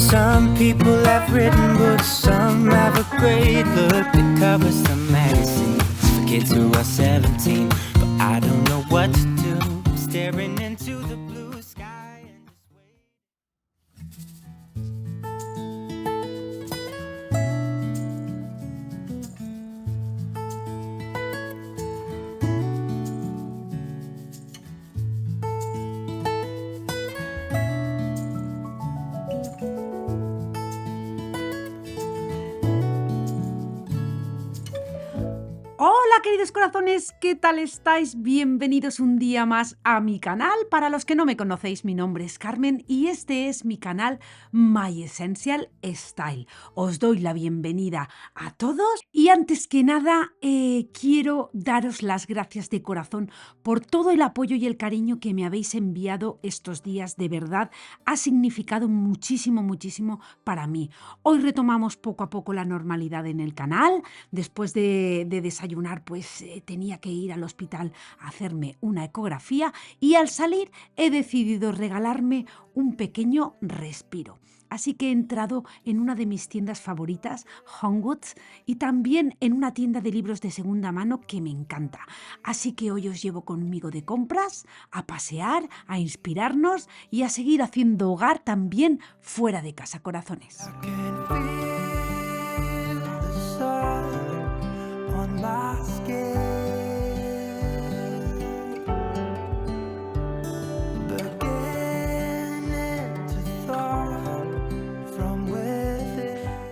Some people have written books, some have a great look that covers some magazines for kids who are 17. But I don't know what to do. I'm staring into the blue sky and just wait. Hola queridos corazones, ¿qué tal estáis? Bienvenidos un día más a mi canal. Para los que no me conocéis, mi nombre es Carmen y este es mi canal My Essential Style. Os doy la bienvenida a todos y antes que nada quiero daros las gracias de corazón por todo el apoyo y el cariño que me habéis enviado estos días. De verdad, ha significado muchísimo, muchísimo para mí. Hoy retomamos poco a poco la normalidad en el canal. Después de desayunar, pues tenía que ir al hospital a hacerme una ecografía y al salir he decidido regalarme un pequeño respiro. Así que he entrado en una de mis tiendas favoritas, HomeGoods, y también en una tienda de libros de segunda mano que me encanta. Así que hoy os llevo conmigo de compras, a pasear, a inspirarnos y a seguir haciendo hogar también fuera de casa, corazones.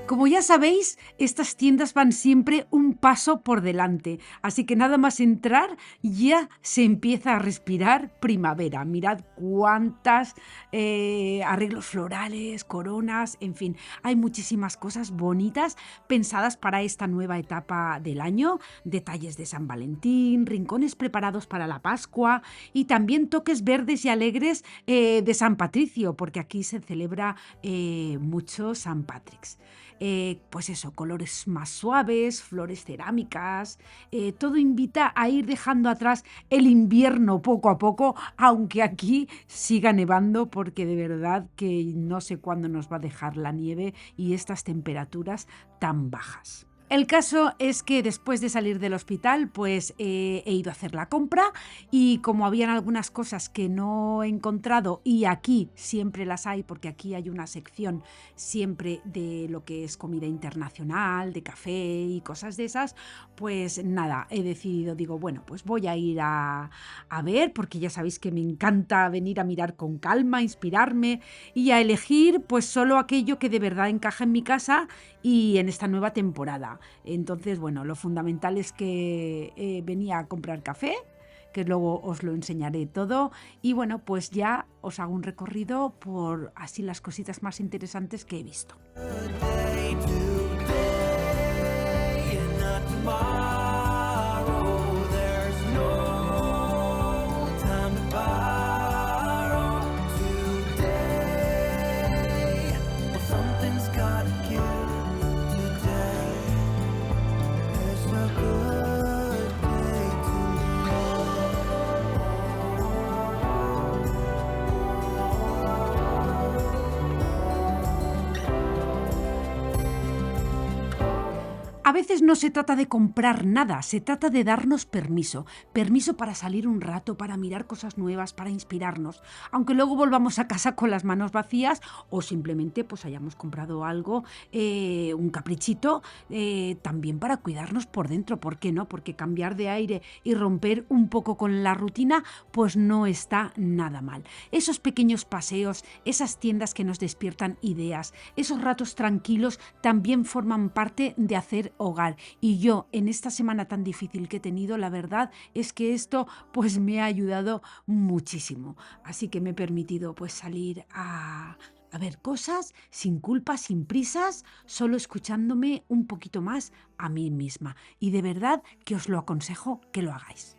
Como ya sabéis, estas tiendas van siempre un paso por delante, así que nada más entrar ya se empieza a respirar primavera. Mirad cuántas arreglos florales, coronas, en fin, hay muchísimas cosas bonitas pensadas para esta nueva etapa del año, detalles de San Valentín, rincones preparados para la Pascua y también toques verdes y alegres de San Patricio, porque aquí se celebra mucho San Patrick's. Pues eso, colores más suaves, flores cerámicas, todo invita a ir dejando atrás el invierno poco a poco, aunque aquí siga nevando porque de verdad que no sé cuándo nos va a dejar la nieve y estas temperaturas tan bajas. El caso es que después de salir del hospital, pues he ido a hacer la compra y como habían algunas cosas que no he encontrado y aquí siempre las hay porque aquí hay una sección siempre de lo que es comida internacional, de café y cosas de esas, pues nada, he decidido, digo, bueno, pues voy a ir a ver porque ya sabéis que me encanta venir a mirar con calma, inspirarme y a elegir pues solo aquello que de verdad encaja en mi casa y en esta nueva temporada. Entonces, bueno, lo fundamental es que venía a comprar café, que luego os lo enseñaré todo, y bueno, pues ya os hago un recorrido por así las cositas más interesantes que he visto. A veces no se trata de comprar nada, se trata de darnos permiso para salir un rato, para mirar cosas nuevas, para inspirarnos, aunque luego volvamos a casa con las manos vacías o simplemente pues hayamos comprado algo, un caprichito, también para cuidarnos por dentro, ¿por qué no? Porque cambiar de aire y romper un poco con la rutina pues no está nada mal. Esos pequeños paseos, esas tiendas que nos despiertan ideas, esos ratos tranquilos también forman parte de hacer hogar. Y yo en esta semana tan difícil que he tenido, la verdad es que esto pues me ha ayudado muchísimo. Así que me he permitido pues salir a ver cosas sin culpa, sin prisas, solo escuchándome un poquito más a mí misma. Y de verdad que os lo aconsejo que lo hagáis.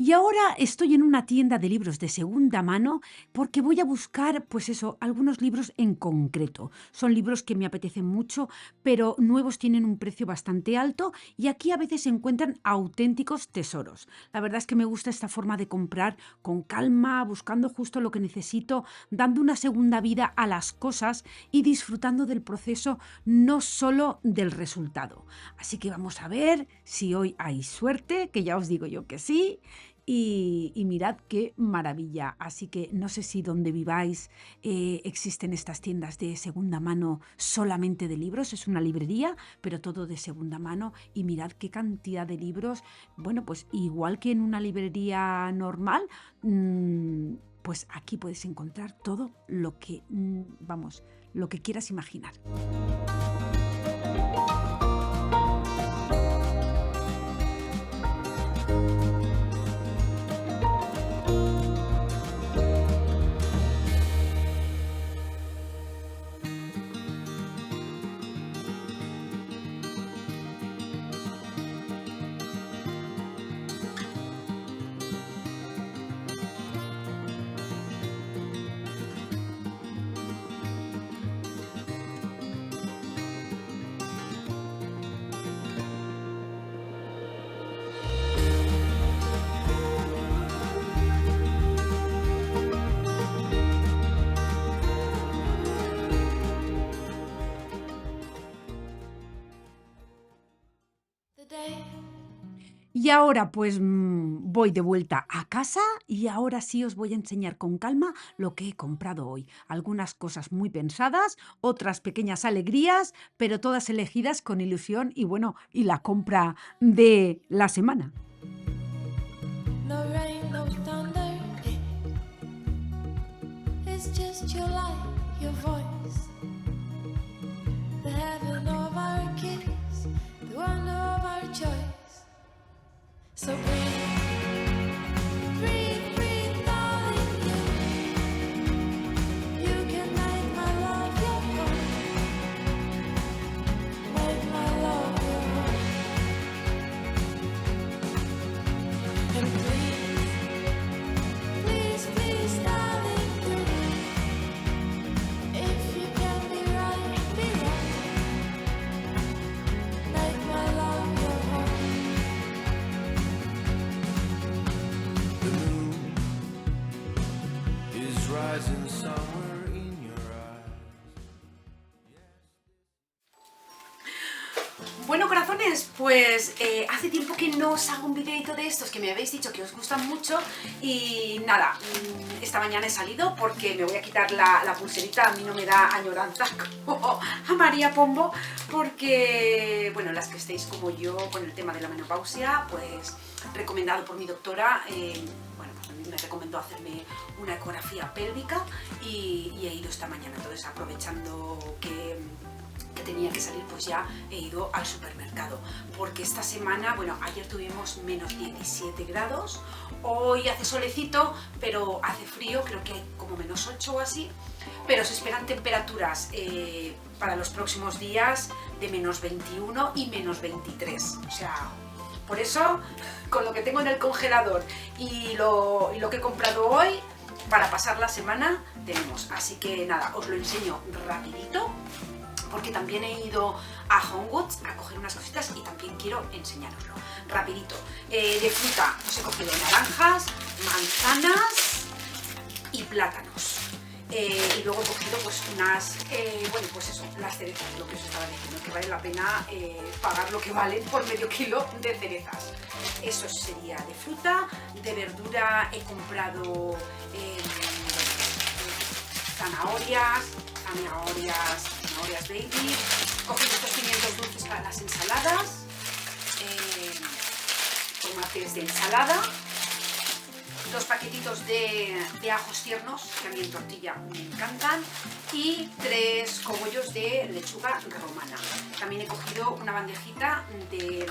Y ahora estoy en una tienda de libros de segunda mano porque voy a buscar, pues eso, algunos libros en concreto. Son libros que me apetecen mucho, pero nuevos tienen un precio bastante alto y aquí a veces se encuentran auténticos tesoros. La verdad es que me gusta esta forma de comprar con calma, buscando justo lo que necesito, dando una segunda vida a las cosas y disfrutando del proceso, no solo del resultado. Así que vamos a ver si hoy hay suerte, que ya os digo yo que sí. Y mirad qué maravilla. Así que no sé si donde viváis existen estas tiendas de segunda mano solamente de libros. Es una librería, pero todo de segunda mano. Y mirad qué cantidad de libros. Bueno, pues igual que en una librería normal, pues aquí puedes encontrar todo lo que, vamos, lo que quieras imaginar. Y ahora pues voy de vuelta a casa y ahora sí os voy a enseñar con calma lo que he comprado hoy. Algunas cosas muy pensadas, otras pequeñas alegrías, pero todas elegidas con ilusión y bueno, y la compra de la semana. No rain, no thunder, it's just your light, your voice, the heaven of our kiss, the wonder of our choice. So breathe, breathe, breathe, darling, you can make my love your home, make my love your home. And please, please, darling, do. If you can be right, be wrong. Make my love your home. The moon is rising somewhere in your eyes. Bueno, corazones, pues hace tiempo que no os hago un videito de estos que me habéis dicho que os gustan mucho y nada, esta mañana he salido porque me voy a quitar la pulserita. A mí no me da añoranza como a María Pombo porque, bueno, las que estéis como yo con el tema de la menopausia, pues recomendado por mi doctora, bueno, pues me recomendó hacerme una ecografía pélvica y he ido esta mañana. Entonces, aprovechando que tenía que salir, pues ya he ido al supermercado porque esta semana, bueno, ayer tuvimos menos 17 grados, hoy hace solecito pero hace frío, creo que hay como menos 8 o así, pero se esperan temperaturas para los próximos días de menos 21 y menos 23, o sea, por eso con lo que tengo en el congelador y lo que he comprado hoy para pasar la semana tenemos, así que nada, os lo enseño rapidito porque también he ido a HomeGoods a coger unas cositas y también quiero enseñároslo rapidito. De fruta os he cogido naranjas, manzanas y plátanos. Y luego he cogido pues unas, bueno, pues eso, las cerezas, lo que os estaba diciendo, que vale la pena pagar lo que vale por medio kilo de cerezas. Eso sería de fruta. De verdura he comprado zanahorias baby, cogí estos pimientos dulces para las ensaladas, tomates de ensalada, 2 paquetitos de ajos tiernos, que a mí en tortilla me encantan, y 3 cogollos de lechuga romana. También he cogido una bandejita de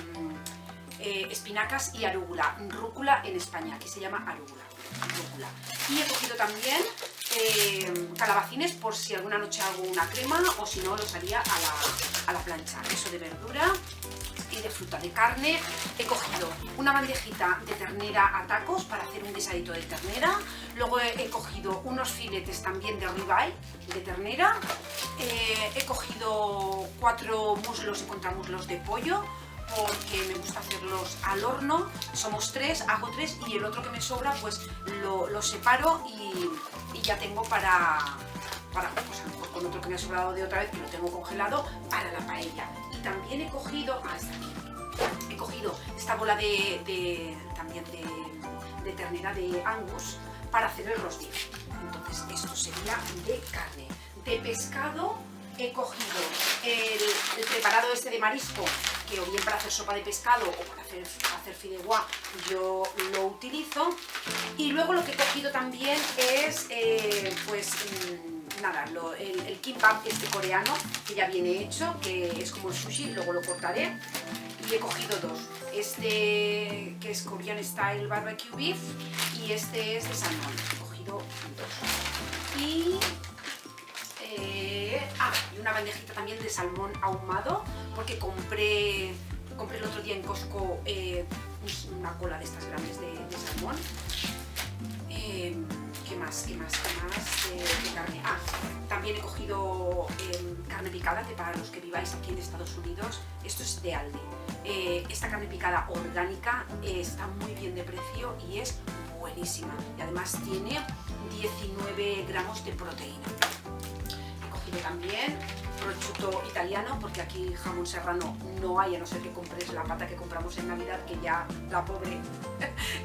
espinacas y arúgula, rúcula en España, aquí se llama arúgula, rúcula. Y he cogido también calabacines por si alguna noche hago una crema o si no los haría a la plancha. Eso de verdura. y de fruta, de carne. He cogido una bandejita de ternera a tacos para hacer un guisadito de ternera. Luego he cogido unos filetes también de ribeye de ternera. He cogido 4 muslos y contramuslos de pollo, porque me gusta hacerlos al horno. Somos 3, hago 3 y el otro que me sobra pues lo separo y ya tengo para pues a lo mejor con otro que me ha sobrado de otra vez, que lo tengo congelado, para la paella. Y también he cogido, está aquí, he cogido esta bola también de ternera de Angus para hacer el roast beef. Entonces esto sería de carne. De pescado he cogido el preparado este de marisco, que o bien para hacer sopa de pescado o para hacer fideuá yo lo utilizo. Y luego lo que he cogido también es el kimbap este coreano, que ya viene hecho, que es como el sushi, luego lo cortaré. Y he cogido 2, este que es Korean Style Barbecue Beef y este es de salmón. He cogido 2. Y una bandejita también de salmón ahumado, porque compré el otro día en Costco una cola de estas grandes de salmón. ¿Qué más de carne? También he cogido carne picada, que para los que viváis aquí en Estados Unidos, esto es de Aldi. Esta carne picada orgánica está muy bien de precio y es buenísima. Y además tiene 19 gramos de proteína. He cogido también prosciutto italiano, porque aquí jamón serrano no hay, a no ser que compres la pata que compramos en Navidad, que ya la pobre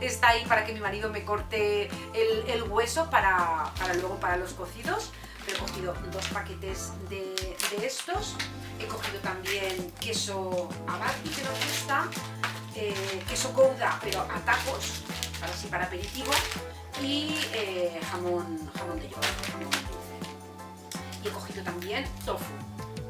está ahí para que mi marido me corte el hueso para luego para los cocidos. He cogido 2 paquetes de estos. He cogido también queso abarqui, que nos gusta, queso gouda, pero a tacos, así para aperitivo, y jamón de york, jamón dulce. Y he cogido también tofu,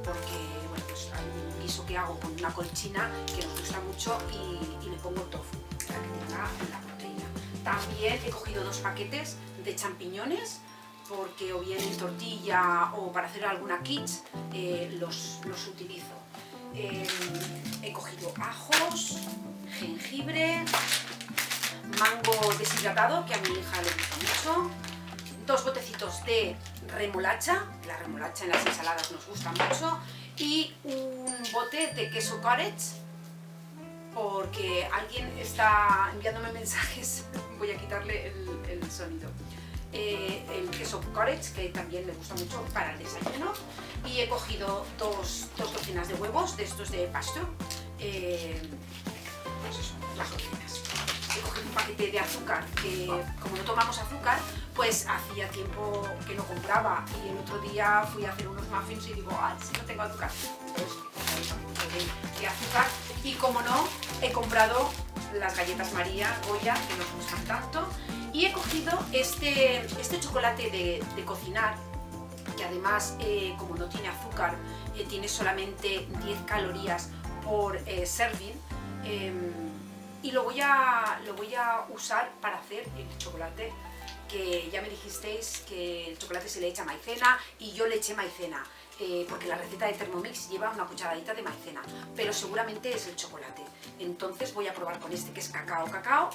porque bueno, pues hay un guiso que hago con una colchina que nos gusta mucho y le pongo tofu para que tenga la proteína. También he cogido 2 paquetes de champiñones, porque o bien en tortilla o para hacer alguna quiche los utilizo. He cogido ajos, jengibre, mango deshidratado, que a mi hija le gusta mucho, 2 botecitos de remolacha, la remolacha en las ensaladas nos gusta mucho, y un bote de queso cottage, porque alguien está enviándome mensajes, voy a quitarle el sonido. El queso cottage, que también me gusta mucho para el desayuno, y he cogido 2 docenas de huevos de estos de pasture, pues eso, 2 docenas. He cogido un paquete de azúcar, que como no tomamos azúcar, pues hacía tiempo que no compraba, y el otro día fui a hacer unos muffins y digo, si no tengo azúcar, entonces un poquito de azúcar. Y como no, he comprado las galletas María Goya, que nos gustan tanto. Y he cogido este chocolate de cocinar, que además, como no tiene azúcar, tiene solamente 10 calorías por serving, y lo voy a usar para hacer el chocolate, que ya me dijisteis que el chocolate se le echa maicena, y yo le eché maicena, porque la receta de Thermomix lleva una cucharadita de maicena, pero seguramente es el chocolate. Entonces voy a probar con este, que es cacao,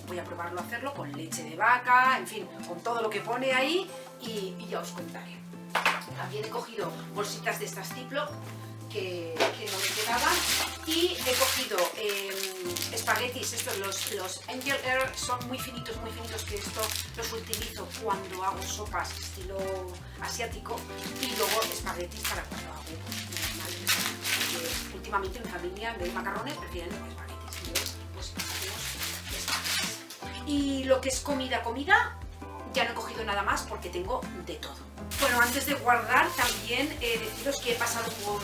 voy a probarlo a hacerlo con leche de vaca, en fin, con todo lo que pone ahí, y ya os contaré. También he cogido bolsitas de estas Ziploc que no me quedaban, y he cogido espaguetis, estos los Angel Air, son muy finitos, que esto los utilizo cuando hago sopas estilo asiático, y luego espaguetis para cuando hago normales, porque últimamente mi familia en vez de macarrones prefieren espaguetis, entonces pues hacemos espaguetis. Y lo que es comida, ya no he cogido nada más porque tengo de todo. Bueno, antes de guardar, también deciros que he pasado por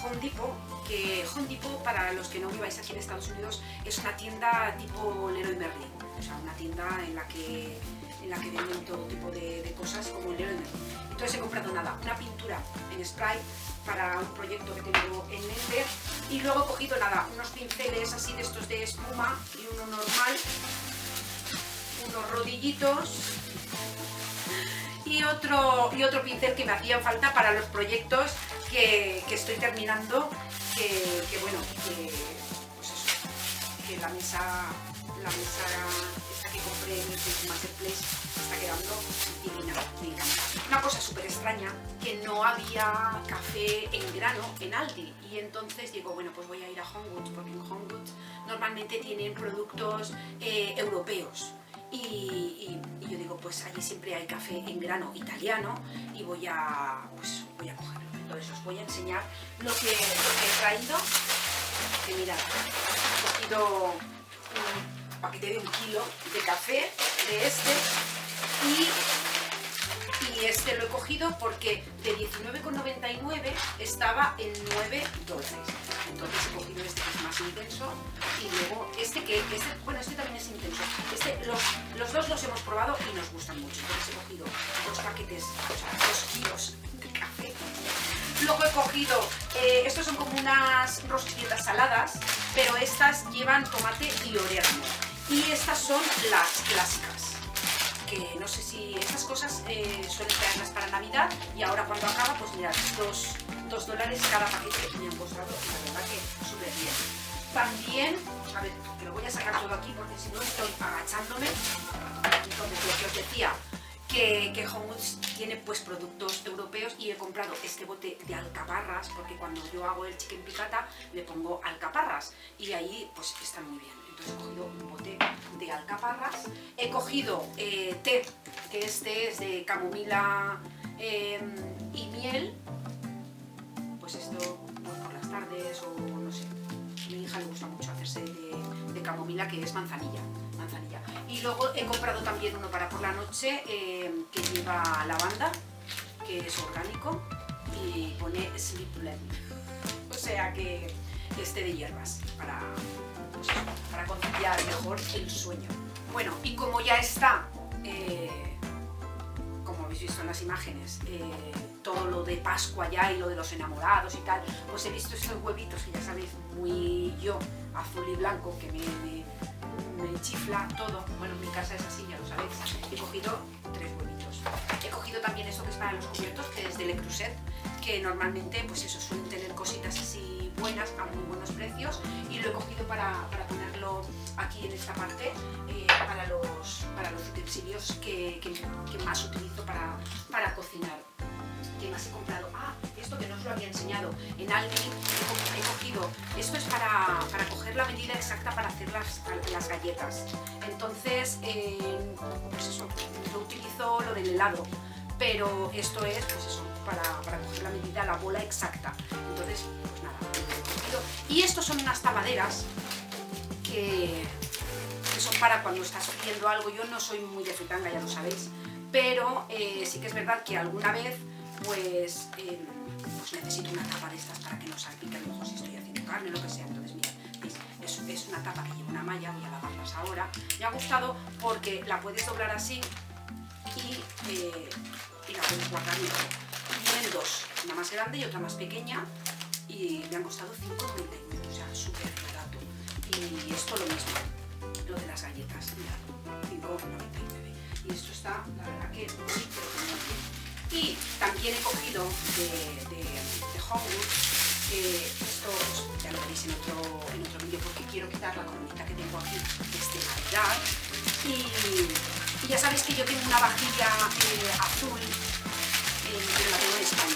Home Depot, que Home Depot, para los que no viváis aquí en Estados Unidos, es una tienda tipo Leroy Merlin, o sea, una tienda en la que venden todo tipo de cosas como Leroy Merlin. Entonces he comprado una pintura en spray para un proyecto que tengo en mente, y luego he cogido unos pinceles así de estos de espuma y uno normal, unos rodillitos, y otro pincel que me hacían falta para los proyectos que estoy terminando, que porque la mesa esta que compré en el Marketplace está quedando divina, me encanta. Una cosa súper extraña, que no había café en grano en Aldi, y entonces digo, bueno, pues voy a ir a Homegoods, porque en Homegoods normalmente tienen productos europeos. Y yo digo, pues allí siempre hay café en grano italiano y voy a cogerlo. Entonces os voy a enseñar lo que he traído. Que mirad, he cogido un paquete de 1 kilo de café de este y este lo he cogido porque de 19,99 estaba en $9. Entonces he cogido este que es más intenso y luego este también es intenso. Los dos los hemos probado y nos gustan mucho. Entonces he cogido 2 paquetes, o sea, 2 kilos de café. Luego he cogido, estos son como unas rosquillas saladas, pero estas llevan tomate y orégano. Y estas son las clásicas, que no sé si estas cosas suelen traerlas para Navidad, y ahora cuando acaba, pues mirad, $2 cada paquete, me han costado, la verdad que súper bien. También, a ver, que lo voy a sacar todo aquí porque si no estoy agachándome. Entonces, lo que os decía, que Homegoods tiene pues productos europeos, y he comprado este bote de alcaparras porque cuando yo hago el chicken piccata le pongo alcaparras y ahí pues están muy bien. Entonces he cogido un bote de alcaparras, he cogido té, que este es de camomila y miel, pues esto pues, por las tardes o no sé, a mi hija le gusta mucho hacerse de camomila, que es manzanilla. Y luego he comprado también uno para por la noche que lleva lavanda, que es orgánico y pone Sleep Blend, o sea que este de hierbas para conciliar mejor el sueño. Bueno, y como ya está, como habéis visto en las imágenes, todo lo de Pascua ya y lo de los enamorados y tal, pues he visto estos huevitos que ya sabéis, muy yo, azul y blanco, que me chifla todo. Bueno, en mi casa es así, ya lo sabéis. He cogido 3 huevitos. He cogido también esto que es para los cubiertos, que es de Le Creuset, que normalmente pues eso, suelen tener cositas así buenas a muy buenos precios, y lo he cogido para ponerlo aquí en esta parte, para los utensilios que más utilizo para cocinar. ¿Qué más he comprado? Esto que no os lo había enseñado. En Aldi he cogido, esto es para coger la medida exacta para hacer las galletas. Entonces, pues eso, yo utilizo lo del helado, pero esto es, pues eso, para coger la medida, la bola exacta. Entonces, pues nada, he cogido. Y estos son unas tapaderas que son para cuando estás friendo algo. Yo no soy muy de fritanga, ya lo sabéis, pero sí que es verdad que alguna vez pues necesito una tapa de estas para que no salpique, a lo mejor si estoy haciendo carne o lo que sea. Entonces mira, es una tapa que lleva una malla, voy a lavarlas ahora. Me ha gustado porque la puedes doblar así y la puedes guardar mejor. Vienen 2, una más grande y otra más pequeña, y me han costado 5,99, o sea, súper barato. Y esto lo mismo, lo de las galletas, mirad, 5,99. Y esto está, la verdad que muy bien. Y también he cogido de Homegoods, esto ya lo veréis en otro vídeo, porque quiero quitar la coronita que tengo aquí, que es de Navidad. Y ya sabéis que yo tengo una vajilla azul, pero la tengo en España,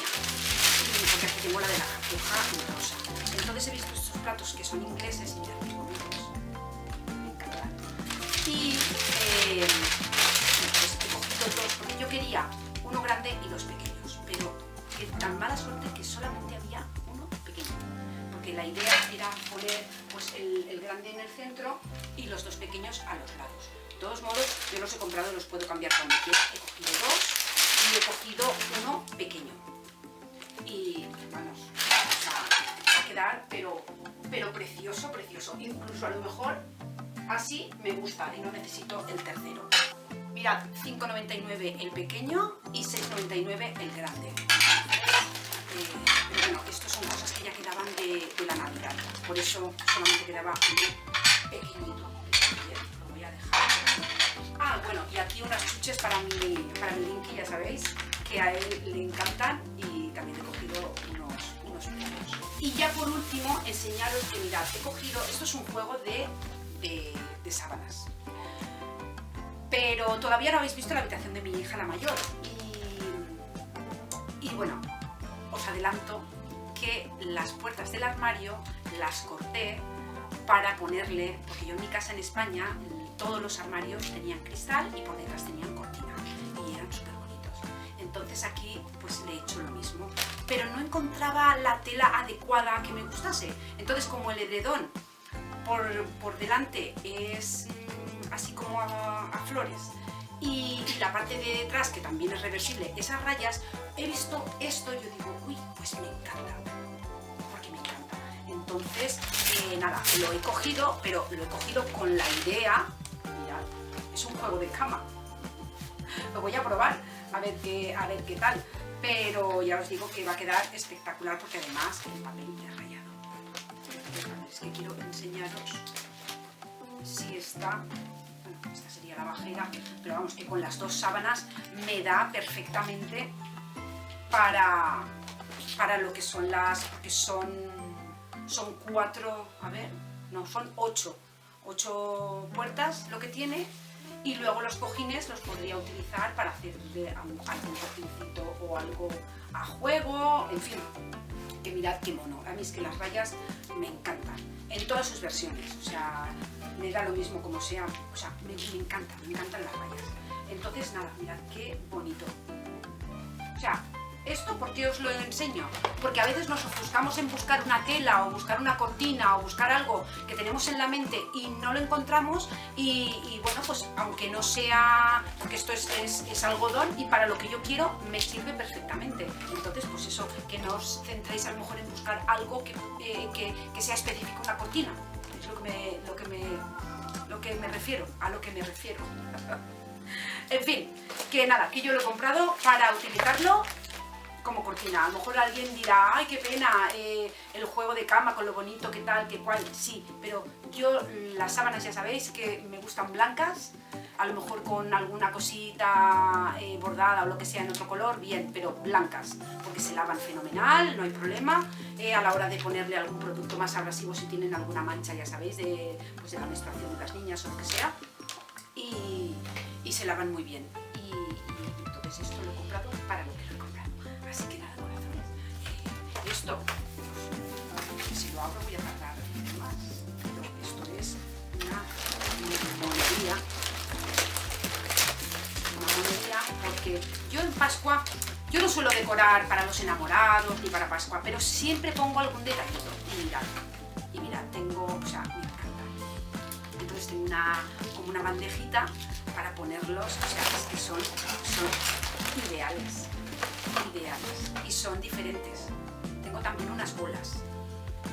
porque aquí tengo la de la cartuja y rosa. Entonces he visto estos platos que son ingleses y mirad qué bonitos, me encantan. Y pues he cogido 2, porque yo quería uno grande y 2 pequeños, pero que tan mala suerte que solamente había uno pequeño, porque la idea era poner pues el grande en el centro y los 2 pequeños a los lados. De todos modos, yo los he comprado y los puedo cambiar cuando quiera. He cogido 2 y he cogido uno pequeño, y vamos, a quedar pero precioso, precioso. Incluso a lo mejor así me gusta y no necesito el tercero. Mirad, 5,99 el pequeño y 6,99 el grande. Pero bueno, estos son cosas que ya quedaban de la Navidad, por eso solamente quedaba uno pequeñito. Bien, lo voy a dejar. Bueno, y aquí unas chuches para mi Linky, ya sabéis, que a él le encantan, y también he cogido unos platos. Y ya por último, enseñaros que mirad, he cogido, esto es un juego de de sábanas. Pero todavía no habéis visto la habitación de mi hija, la mayor. Y bueno, os adelanto que las puertas del armario las corté para ponerle, porque yo en mi casa en España todos los armarios tenían cristal y por detrás tenían cortina y eran súper bonitos. Entonces aquí pues le he hecho lo mismo, pero no encontraba la tela adecuada que me gustase. Entonces como el edredón por delante es así como a flores y la parte de detrás, que también es reversible, esas rayas, he visto esto y yo digo, uy, pues me encanta, porque me encanta. Entonces, nada, lo he cogido, pero lo he cogido con la idea, mirad, es un juego de cama. Lo voy a probar, a ver qué tal, pero ya os digo que va a quedar espectacular porque además el papel es rayado. Es que quiero enseñaros si está... Esta sería la bajera, pero vamos, que con las dos sábanas me da perfectamente para lo que son las, porque son 4, a ver, no, son 8 puertas lo que tiene, y luego los cojines los podría utilizar para hacer algún cojincito o algo a juego, en fin, que mirad qué mono. A mí es que las rayas me encantan, en todas sus versiones, o sea, me da lo mismo como sea, o sea, me encantan las rayas. Entonces nada, mirad qué bonito. O sea, ¿esto por qué os lo enseño? Porque a veces nos ofuscamos en buscar una tela o buscar una cortina o buscar algo que tenemos en la mente y no lo encontramos y bueno, pues aunque no sea, porque esto es algodón y para lo que yo quiero me sirve perfectamente. Entonces pues eso, que no os centréis a lo mejor en buscar algo que sea específico a una cortina. Es lo que me refiero. En fin, que nada, que yo lo he comprado para utilizarlo como cortina. A lo mejor alguien dirá, ay, qué pena, el juego de cama con lo bonito, qué tal, qué cual. Sí, pero yo las sábanas ya sabéis que me gustan blancas, a lo mejor con alguna cosita bordada o lo que sea en otro color, bien, pero blancas, porque se lavan fenomenal, no hay problema. A la hora de ponerle algún producto más abrasivo si tienen alguna mancha, ya sabéis, pues de la menstruación de las niñas o lo que sea, y se lavan muy bien. Y entonces esto lo he comprado para lo que lo he comprado. Así que nada, corazones, esto, pues, si lo abro voy a tardar más, pero esto es una monería, porque yo en Pascua, yo no suelo decorar para los enamorados ni para Pascua, pero siempre pongo algún detallito. Y mirad, tengo, o sea, me encanta. Entonces tengo como una bandejita para ponerlos, o sea, es que son ideales, y son diferentes. Tengo también unas bolas,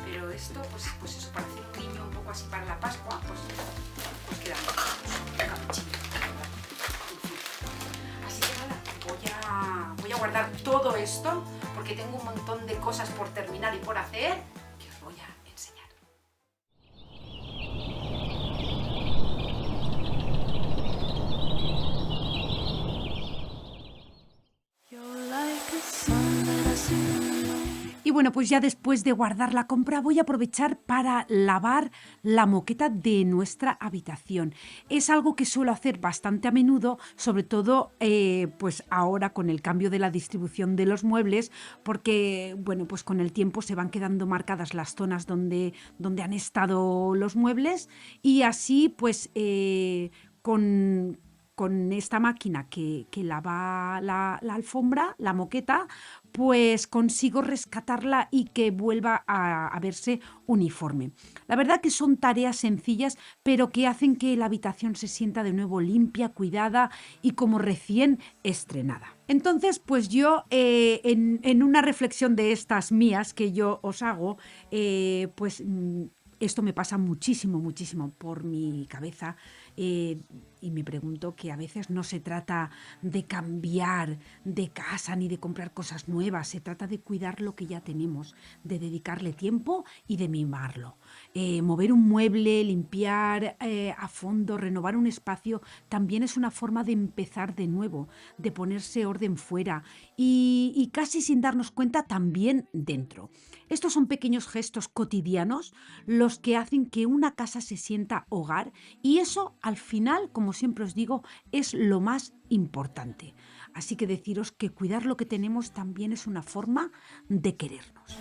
pero esto, pues eso, para hacer un guiño un poco así para la Pascua, pues queda un capuchino. Así que nada, voy a guardar todo esto, porque tengo un montón de cosas por terminar y por hacer, que os voy a enseñar. Y bueno, pues ya después de guardar la compra voy a aprovechar para lavar la moqueta de nuestra habitación. Es algo que suelo hacer bastante a menudo, sobre todo pues ahora con el cambio de la distribución de los muebles, porque bueno, pues con el tiempo se van quedando marcadas las zonas donde han estado los muebles, y así pues con esta máquina que lava la alfombra, la moqueta, pues consigo rescatarla y que vuelva a verse uniforme. La verdad que son tareas sencillas, pero que hacen que la habitación se sienta de nuevo limpia, cuidada y como recién estrenada. Entonces, pues yo en una reflexión de estas mías que yo os hago, pues esto me pasa muchísimo por mi cabeza. Y me pregunto que a veces no se trata de cambiar de casa ni de comprar cosas nuevas, se trata de cuidar lo que ya tenemos, de dedicarle tiempo y de mimarlo. Mover un mueble, limpiar a fondo, renovar un espacio, también es una forma de empezar de nuevo, de ponerse orden fuera y casi sin darnos cuenta también dentro. Estos son pequeños gestos cotidianos los que hacen que una casa se sienta hogar y eso al final, como siempre os digo, es lo más importante. Así que deciros que cuidar lo que tenemos también es una forma de querernos.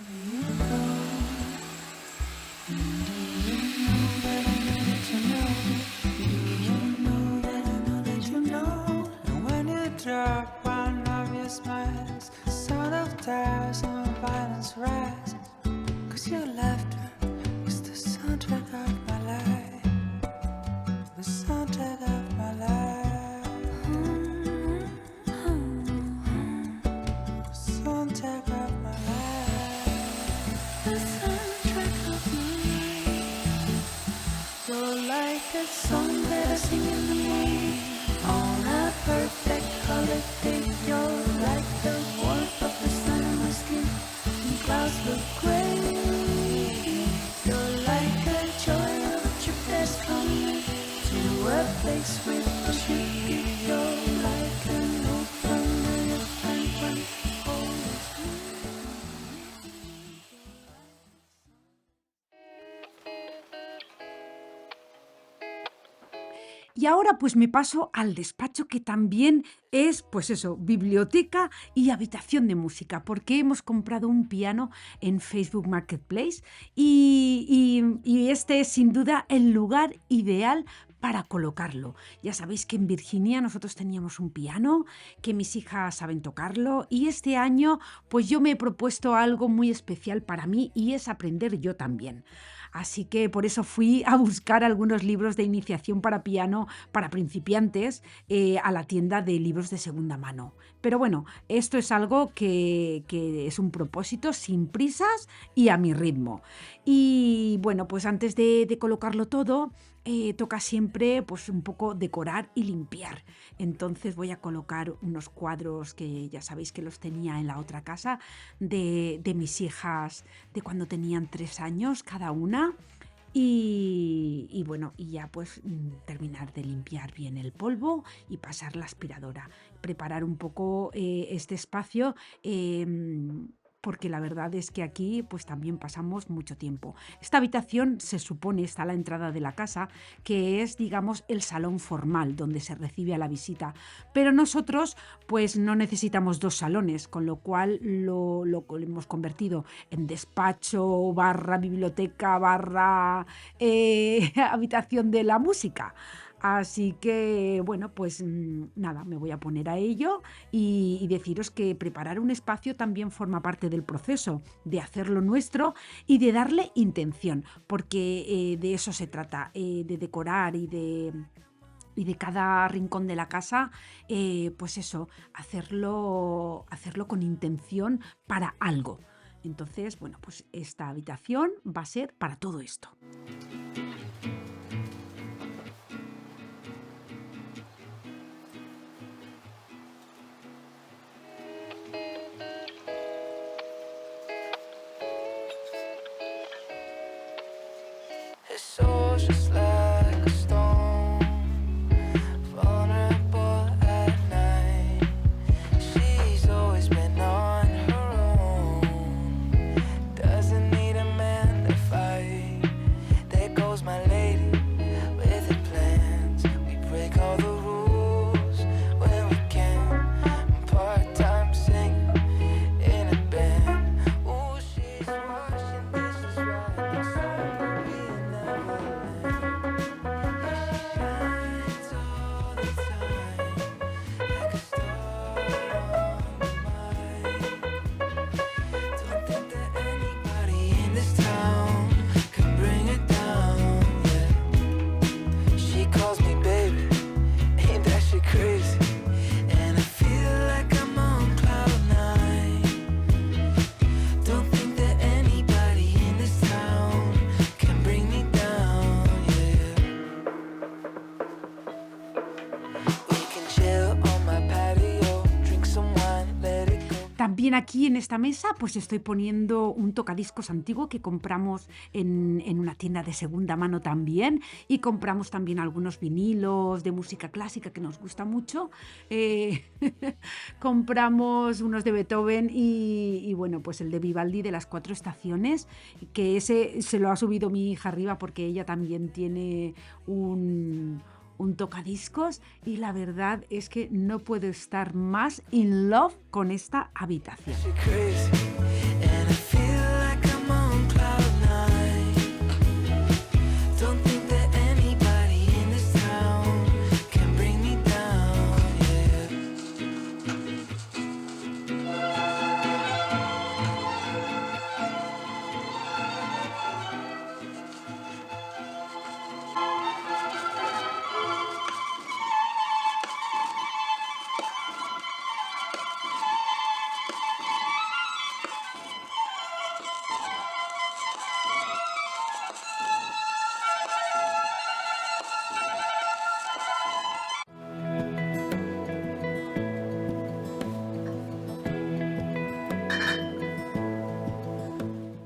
Drop one of your smiles, sound of tears and violence rise. 'Cause your laughter is the soundtrack of my life, the soundtrack of my life, the soundtrack of my life, the soundtrack of my life. You're like a song that I sing in the morning on a perfect holiday. You're like the warmth of the sun on my skin when clouds look gray. You're like a joy of a trip that's coming to a place with a ship. You're like an old familiar friend when Y ahora pues me paso al despacho, que también es, pues eso, biblioteca y habitación de música, porque hemos comprado un piano en Facebook Marketplace y este es sin duda el lugar ideal para colocarlo. Ya sabéis que en Virginia nosotros teníamos un piano, que mis hijas saben tocarlo y este año pues yo me he propuesto algo muy especial para mí y es aprender yo también. Así que por eso fui a buscar algunos libros de iniciación para piano para principiantes a la tienda de libros de segunda mano. Pero bueno, esto es algo que es un propósito sin prisas y a mi ritmo. Y bueno, pues antes de colocarlo todo, toca siempre pues un poco decorar y limpiar. Entonces voy a colocar unos cuadros que ya sabéis que los tenía en la otra casa de mis hijas de cuando tenían 3 años cada una. Y bueno, y ya pues terminar de limpiar bien el polvo y pasar la aspiradora. Preparar un poco este espacio porque la verdad es que aquí pues también pasamos mucho tiempo. Esta habitación se supone está a la entrada de la casa, que es, digamos, el salón formal donde se recibe a la visita. Pero nosotros pues no necesitamos 2 salones, con lo cual lo hemos convertido en despacho / biblioteca / habitación de la música. Así que, bueno, pues nada, me voy a poner a ello y deciros que preparar un espacio también forma parte del proceso, de hacerlo nuestro y de darle intención, porque de eso se trata, de decorar y de cada rincón de la casa, pues eso, hacerlo con intención para algo. Entonces, bueno, pues esta habitación va a ser para todo esto. So just like a stone, vulnerable at night. She's always been on her own, doesn't need a man to fight. They También aquí en esta mesa pues estoy poniendo un tocadiscos antiguo que compramos en una tienda de segunda mano también, y compramos también algunos vinilos de música clásica que nos gusta mucho. Eh, compramos unos de Beethoven y bueno, pues el de Vivaldi de las 4 estaciones, que ese se lo ha subido mi hija arriba porque ella también tiene un tocadiscos, y la verdad es que no puedo estar más in love con esta habitación. Crazy, and I feel like I'm on cloud nine. Don't think that anybody in this town can bring me down, yeah.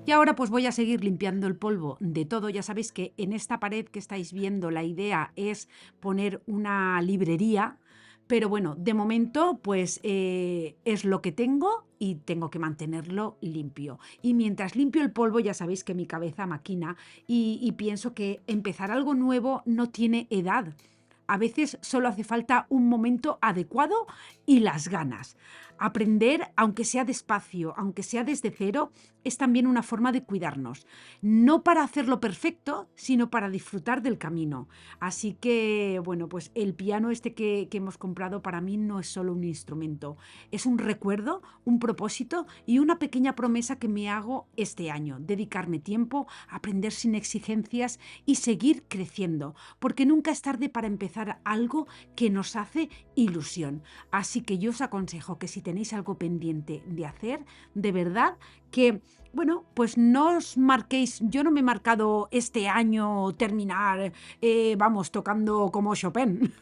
Y ahora pues voy a seguir limpiando el polvo de todo. Ya sabéis que en esta pared que estáis viendo la idea es poner una librería, pero bueno, de momento pues es lo que tengo y tengo que mantenerlo limpio. Y mientras limpio el polvo, ya sabéis que mi cabeza maquina y pienso que empezar algo nuevo no tiene edad. A veces solo hace falta un momento adecuado y las ganas. Aprender, aunque sea despacio, aunque sea desde cero, es también una forma de cuidarnos. No para hacerlo perfecto, sino para disfrutar del camino. Así que, bueno, pues el piano este que hemos comprado para mí no es solo un instrumento. Es un recuerdo, un propósito y una pequeña promesa que me hago este año. Dedicarme tiempo, aprender sin exigencias y seguir creciendo. Porque nunca es tarde para empezar algo que nos hace ilusión. Así que yo os aconsejo que si tenéis algo pendiente de hacer, de verdad que, bueno, pues no os marquéis. Yo no me he marcado este año terminar, vamos, tocando como Chopin.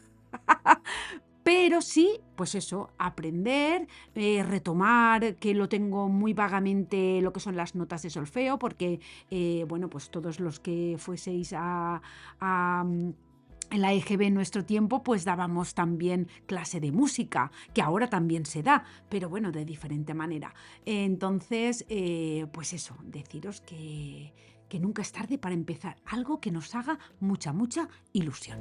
Pero sí, pues eso, aprender, retomar, que lo tengo muy vagamente lo que son las notas de solfeo, porque, bueno, pues todos los que fueseis en la EGB en nuestro tiempo, pues dábamos también clase de música, que ahora también se da, pero bueno, de diferente manera. Entonces, pues eso, deciros que nunca es tarde para empezar algo que nos haga mucha, mucha ilusión.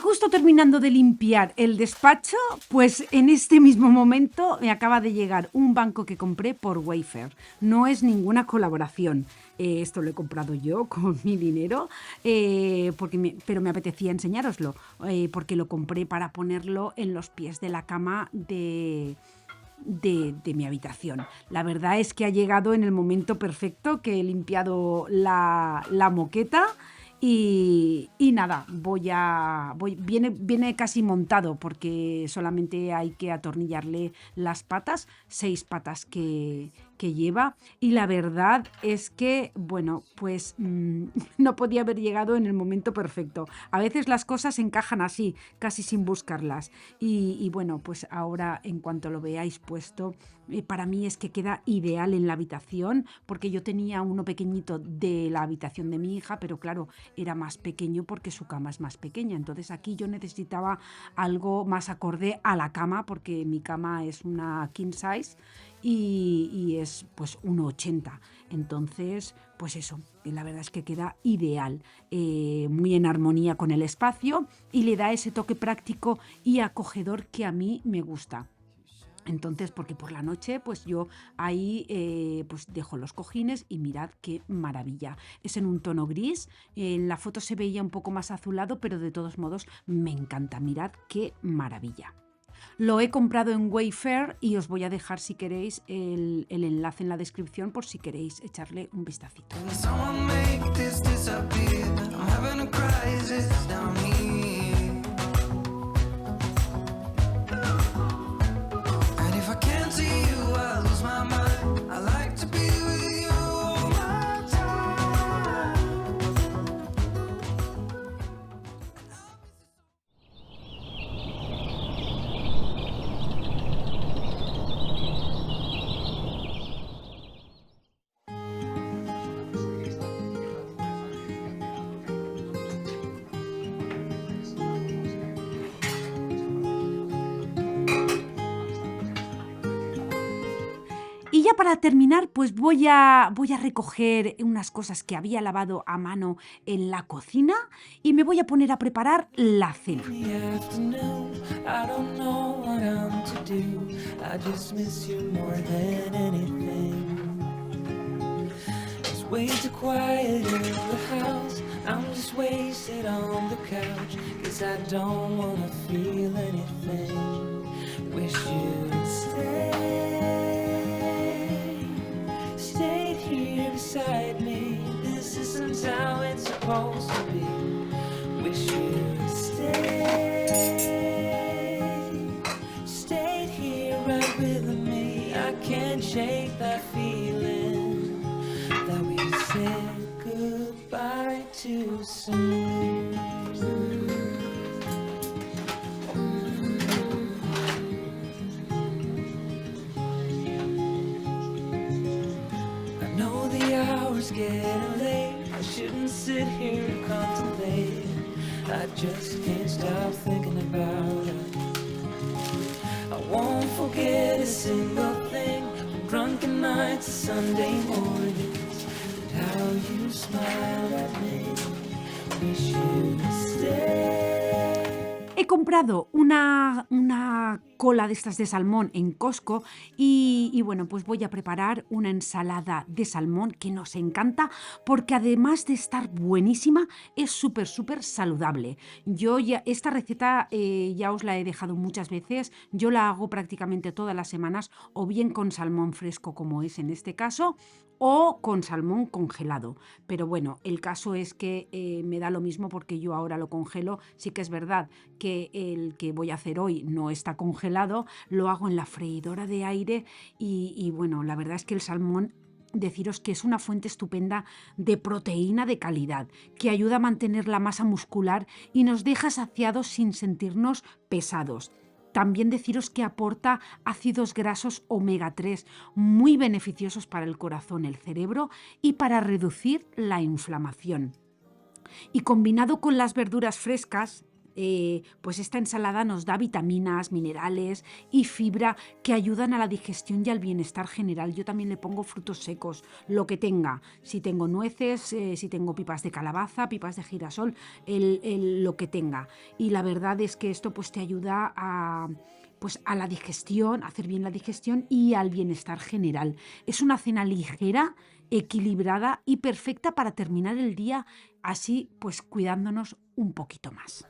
justo terminando de limpiar el despacho, pues en este mismo momento me acaba de llegar un banco que compré por Wayfair. No es ninguna colaboración. Esto lo he comprado yo con mi dinero, pero me apetecía enseñároslo, porque lo compré para ponerlo en los pies de la cama de mi habitación. La verdad es que ha llegado en el momento perfecto, que he limpiado la moqueta y nada, viene casi montado, porque solamente hay que atornillarle las patas, 6 patas que lleva, y la verdad es que, bueno, pues no podía haber llegado en el momento perfecto. A veces las cosas encajan así, casi sin buscarlas. Y bueno, pues ahora, en cuanto lo veáis puesto, para mí es que queda ideal en la habitación, porque yo tenía uno pequeñito de la habitación de mi hija, pero claro, era más pequeño porque su cama es más pequeña. Entonces aquí yo necesitaba algo más acorde a la cama, porque mi cama es una king size y es pues 1,80. Entonces, pues eso, la verdad es que queda ideal, muy en armonía con el espacio, y le da ese toque práctico y acogedor que a mí me gusta. Entonces, porque por la noche, pues yo ahí pues dejo los cojines y mirad qué maravilla. Es en un tono gris, en la foto se veía un poco más azulado, pero de todos modos me encanta, mirad qué maravilla. Lo he comprado en Wayfair y os voy a dejar, si queréis, el enlace en la descripción por si queréis echarle un vistacito. Y ya para terminar, pues voy a recoger unas cosas que había lavado a mano en la cocina y me voy a poner a preparar la cena. Stayed here beside me. This isn't how it's supposed to be. Wish you'd stayed here right with me. I can't shake that feeling that we said goodbye too soon. Getting late, I shouldn't sit here and contemplate. I just can't stop thinking about it. I won't forget a single thing, from drunken nights to Sunday mornings, and how you smiled at me. Wish you'd stay. He comprado una cola de estas de salmón en Costco y bueno, pues voy a preparar una ensalada de salmón que nos encanta, porque además de estar buenísima, es súper saludable. Yo ya esta receta ya os la he dejado muchas veces. Yo la hago prácticamente todas las semanas, o bien con salmón fresco, como es en este caso, o con salmón congelado. Pero bueno, el caso es que me da lo mismo, porque yo ahora lo congelo. Sí que es verdad que el que voy a hacer hoy no está congelado, lo hago en la freidora de aire y bueno, la verdad es que el salmón, deciros que es una fuente estupenda de proteína de calidad, que ayuda a mantener la masa muscular y nos deja saciados sin sentirnos pesados. También deciros que aporta ácidos grasos omega 3 muy beneficiosos para el corazón, el cerebro y para reducir la inflamación. Y combinado con las verduras frescas, pues esta ensalada nos da vitaminas, minerales y fibra que ayudan a la digestión y al bienestar general. Yo también le pongo frutos secos, lo que tenga. Si tengo nueces, si tengo pipas de calabaza, pipas de girasol, lo que tenga. Y la verdad es que esto pues te ayuda pues a la digestión, a hacer bien la digestión y al bienestar general. Es una cena ligera, equilibrada y perfecta para terminar el día así pues cuidándonos un poquito más.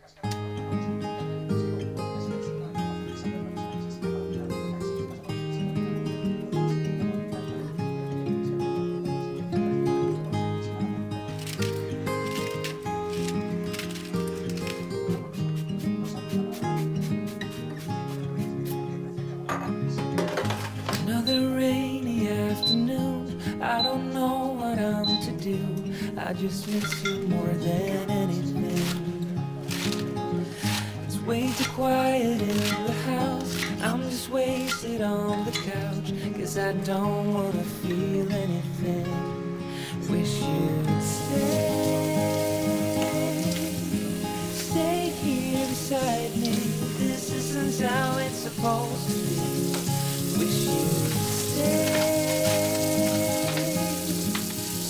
Another rainy afternoon, I don't know what I'm to do. I just miss you more than anything. It's way too quiet in the house. I'm just wasted on the couch, 'cause I don't wanna feel anything. Wish you'd stay here beside me. This isn't how it's supposed to be. Wish you'd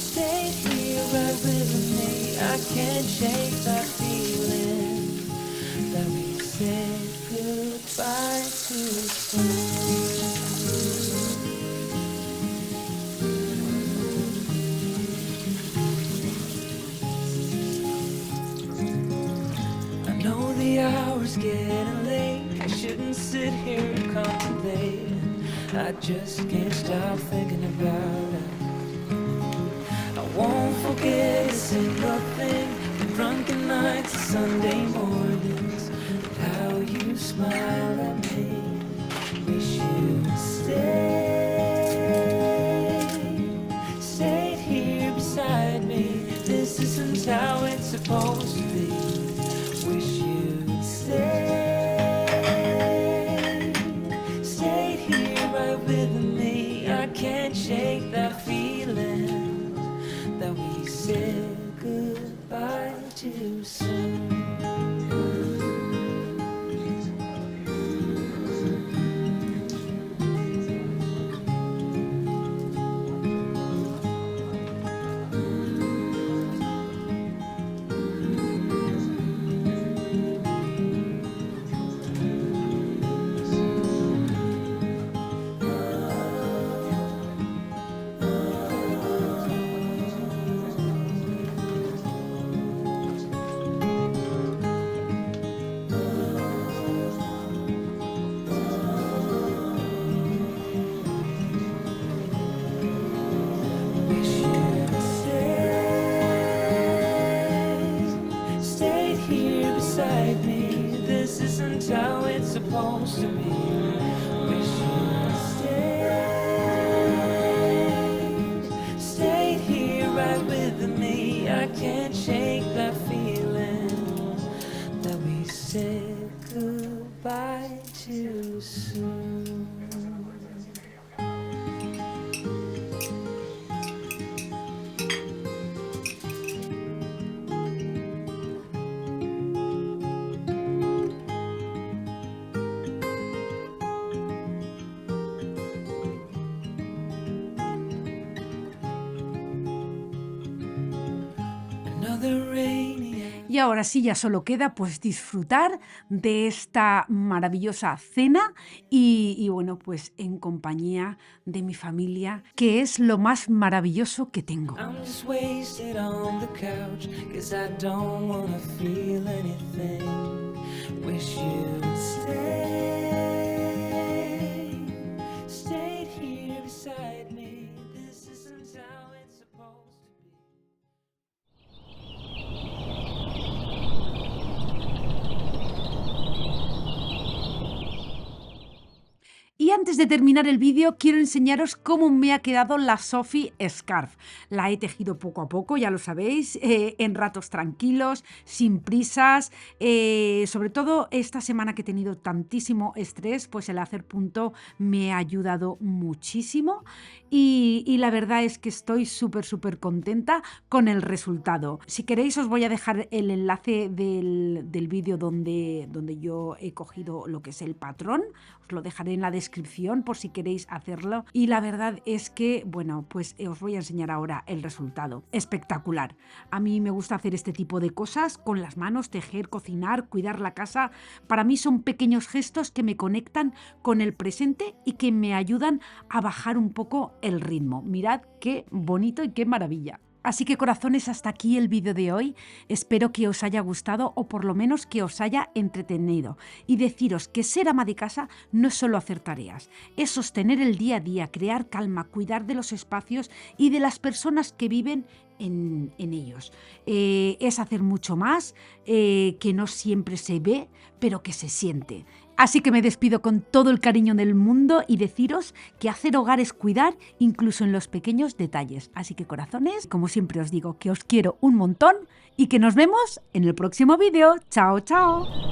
stay here right with me. I can't shake that feeling that we said goodbye too soon. I know the hour's getting late. I shouldn't sit here and contemplate. I just can't stop thinking about it. I won't forget a single thing. The drunken nights, Sunday mornings, and how you smile at me. Wish you'd stayed here beside me. This isn't how it's supposed to be. Wish you'd stayed here right with me. I can't shake that feeling that we said goodbye too soon. How it's supposed to be. Wish you'd stayed here right with me. I can't shake that feeling that we said goodbye too soon. Y ahora sí, ya solo queda pues disfrutar de esta maravillosa cena y bueno, pues en compañía de mi familia, que es lo más maravilloso que tengo. I'm just wasted on the couch, 'cause I don't wanna feel anything. Wish you'd stayed here beside me. This isn't how it's supposed to be. Y antes antes de terminar el vídeo, quiero enseñaros cómo me ha quedado la Sophie Scarf. La he tejido poco a poco, ya lo sabéis, en ratos tranquilos, sin prisas. Sobre todo esta semana que he tenido tantísimo estrés, pues el hacer punto me ha ayudado muchísimo. Y la verdad es que estoy súper contenta con el resultado. Si queréis, os voy a dejar el enlace del vídeo donde yo he cogido lo que es el patrón. Os lo dejaré en la descripción por si queréis hacerlo. Y la verdad es que, bueno, pues os voy a enseñar ahora el resultado. Espectacular. A mí me gusta hacer este tipo de cosas con las manos, tejer, cocinar, cuidar la casa. Para mí son pequeños gestos que me conectan con el presente y que me ayudan a bajar un poco el ritmo. Mirad qué bonito y qué maravilla. Así que corazones, hasta aquí el vídeo de hoy. Espero que os haya gustado o por lo menos que os haya entretenido. Y deciros que ser ama de casa no es solo hacer tareas, es sostener el día a día, crear calma, cuidar de los espacios y de las personas que viven en ellos. Es hacer mucho más, que no siempre se ve, pero que se siente. Así que me despido con todo el cariño del mundo y deciros que hacer hogar es cuidar incluso en los pequeños detalles. Así que corazones, como siempre os digo, que os quiero un montón y que nos vemos en el próximo vídeo. ¡Chao, chao!